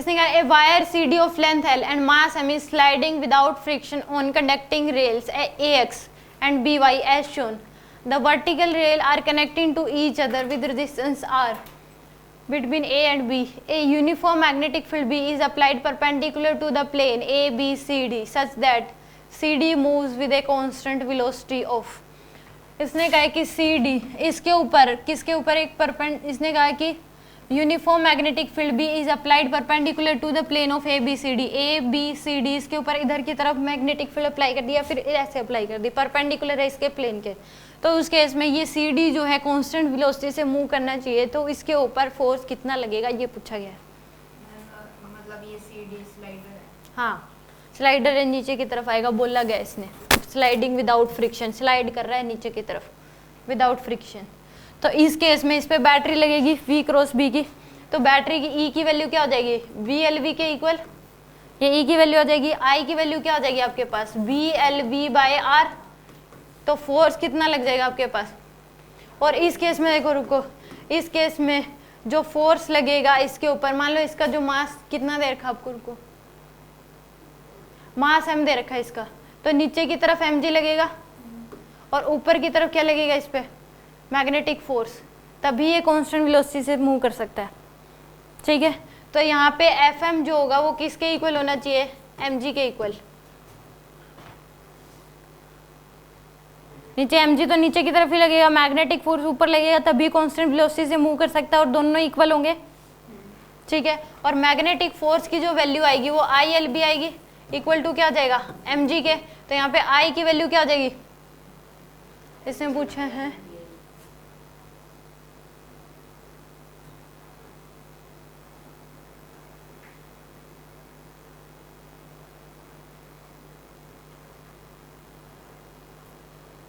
इसने कहा a wire C D of length L and mass M is sliding without friction on conducting rails A X and B Y as shown. The vertical rail are connecting to each other with resistance R between A and B. A uniform magnetic field B is applied perpendicular to the plane A, B, C, D such that CD moves with a constant velocity of. इसने कहा कि CD इसके ऊपर किसके ऊपर एक इसने कहा कि uniform magnetic field B is applied perpendicular to the plane of A B C D. इसके ऊपर इधर की तरफ मैग्नेटिक फील्ड अप्लाई कर दिया, फिर ऐसे अप्लाई कर दी, परपेंडिकुलर है इसके प्लेन के. तो उस केस में ये सी डी जो है कांस्टेंट वेलोसिटी से मूव करना चाहिए, तो इसके ऊपर फोर्स कितना लगेगा ये पूछा गया है. मतलब ये सी डी स्लाइडर है. हाँ, स्लाइडर है, नीचे की तरफ आएगा, बोला गया इसने स्लाइडिंग विदाउट फ्रिक्शन, स्लाइड कर रहा है नीचे की तरफ विदाउट फ्रिक्शन. तो इस केस में इस पे बैटरी लगेगी V क्रॉस B की. तो बैटरी की E की वैल्यू क्या हो जाएगी, VLV के इक्वल. ये E की वैल्यू हो जाएगी, I की वैल्यू क्या हो जाएगी आपके पास, VLV/R. तो फोर्स कितना लग जाएगा आपके पास. और इस केस में देखो, रुको, इस केस में जो फोर्स लगेगा इसके ऊपर, मान लो इसका जो मास कितना दे रखा आपको, रुको, मास m दे रखा है इसका, तो नीचे की तरफ mg लगेगा और ऊपर की तरफ क्या लगेगा इस पे, मैग्नेटिक फोर्स. तभी ये कांस्टेंट वेलोसिटी से मूव कर सकता है. ठीक है, तो यहाँ पे Fm जो होगा वो किसके इक्वल होना चाहिए, mg के इक्वल. नीचे mg तो नीचे की तरफ ही लगेगा, मैग्नेटिक फोर्स ऊपर लगेगा, तभी कांस्टेंट वेलोसिटी से मूव कर सकता है और दोनों इक्वल होंगे. ठीक है, और मैग्नेटिक फोर्स की जो वैल्यू आएगी वो ILB आएगी, इक्वल टू क्या आ जाएगा, mg के. तो यहाँ पे I की वैल्यू क्या आ जाएगी, इसमें पूछा है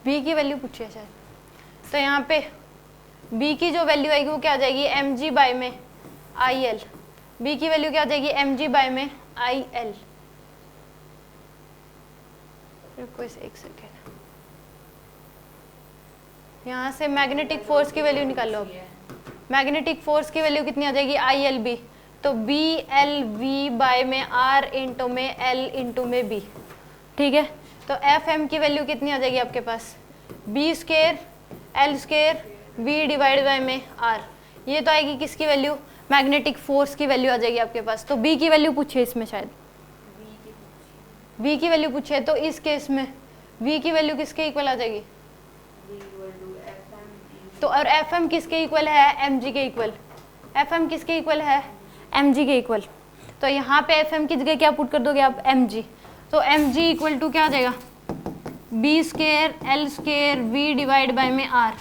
B की वैल्यू पूछी है शायद. तो यहाँ पे B की जो वैल्यू आएगी वो क्या आ जाएगी, mg बाय में IL. B की वैल्यू क्या आ जाएगी, mg बाय में IL. रुको इसे एक सेकेंड, यहाँ से मैग्नेटिक फोर्स की वैल्यू निकाल लो. मैग्नेटिक फोर्स की वैल्यू कितनी आ जाएगी, ILB. तो BLV बाय में R इंटू में L इंटू में B. ठीक है, तो Fm की वैल्यू कितनी आ जाएगी आपके पास, B square L square V divide by में R. ये तो आएगी किसकी वैल्यू, मैग्नेटिक फोर्स की वैल्यू आ जाएगी आपके पास. तो B की वैल्यू पूछिए इसमें, शायद V की वैल्यू पूछिए. तो इस केस में V की वैल्यू किसके इक्वल आ जाएगी, तो और Fm किसके इक्वल है, mg के इक्वल. Fm किसके इक्वल है, mg के इक्वल. तो यहाँ पे Fm की जगह क्या पुट कर दोगे आप, mg. तो mg इक्वल टू क्या आ जाएगा, B square L square V divide by में R.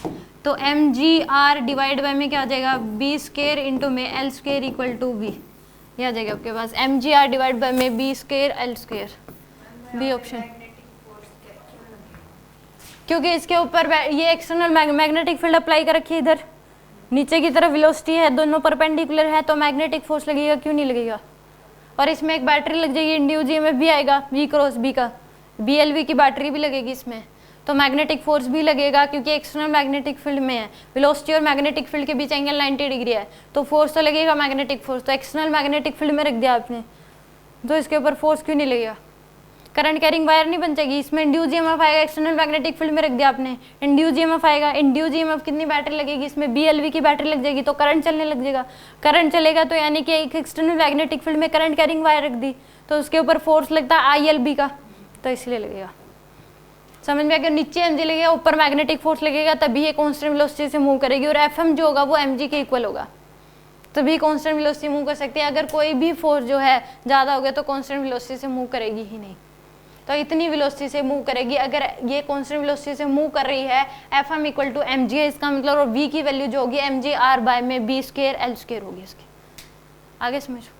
तो mg R डिवाइड बाय में क्या आ जाएगा, B स्क्वायर इंटू में L square equal to V. ये आ जाएगा आपके पास mg R डिवाइड बाय में B square L square. B option, क्योंकि इसके ऊपर ये एक्सटर्नल मैग्नेटिक फील्ड अप्लाई कर रखी है, इधर नीचे की तरफ वेलोसिटी है, दोनों परपेंडिकुलर है, तो मैग्नेटिक फोर्स लगेगा, क्यों नहीं लगेगा. और इसमें एक बैटरी लग जाएगी, इंड्यूस ईएमएफ भी आएगा V क्रॉस B का, BLV की बैटरी भी लगेगी इसमें, तो मैग्नेटिक फोर्स भी लगेगा, क्योंकि एक्सटर्नल मैग्नेटिक फील्ड में है. वेलोसिटी और मैग्नेटिक फील्ड के बीच एंगल 90 डिग्री है, तो फोर्स तो लगेगा मैग्नेटिक फोर्स. तो एक्सटर्नल मैग्नेटिक फील्ड में रख दिया आपने, तो इसके ऊपर फोर्स क्यों नहीं लगेगा, करंट कैरिंग वायर नहीं बन जाएगी. इसमें इंड्यूस ईएमएफ आएगा, एक्सटर्नल मैग्नेटिक फील्ड में रख दिया आपने, इंड्यूस ईएमएफ आएगा. इंड्यूस ईएमएफ कितनी बैटरी लगेगी इसमें, BLV की बैटरी लग जाएगी, तो करंट चलने लग जाएगा. करंट चलेगा तो यानी कि एक एक्सटर्नल मैग्नेटिक फील्ड में करंट कैरिंग वायर रख दी, तो उसके ऊपर फोर्स लगता है ILB का, तो इसलिए लगेगा. समझ में आ गया, नीचे mg लगेगा, ऊपर मैग्नेटिक फोर्स लगेगा, तभी ये कांस्टेंट वेलोसिटी से मूव करेगी. और Fm जो होगा वो mg के इक्वल होगा, तभी कांस्टेंट वेलोसिटी मूव कर सकती है. अगर कोई भी फोर्स जो है ज़्यादा हो गया तो कांस्टेंट वेलोसिटी से मूव करेगी ही नहीं. तो इतनी वेलोसिटी से मूव करेगी. अगर ये कांस्टेंट वेलोसिटी से मूव कर रही है, Fm इक्वल टू mg है इसका मतलब, और V की वैल्यू जो होगी mg R बाय में B स्क्वायर L स्क्वायर होगी इसकी. आगे समझो.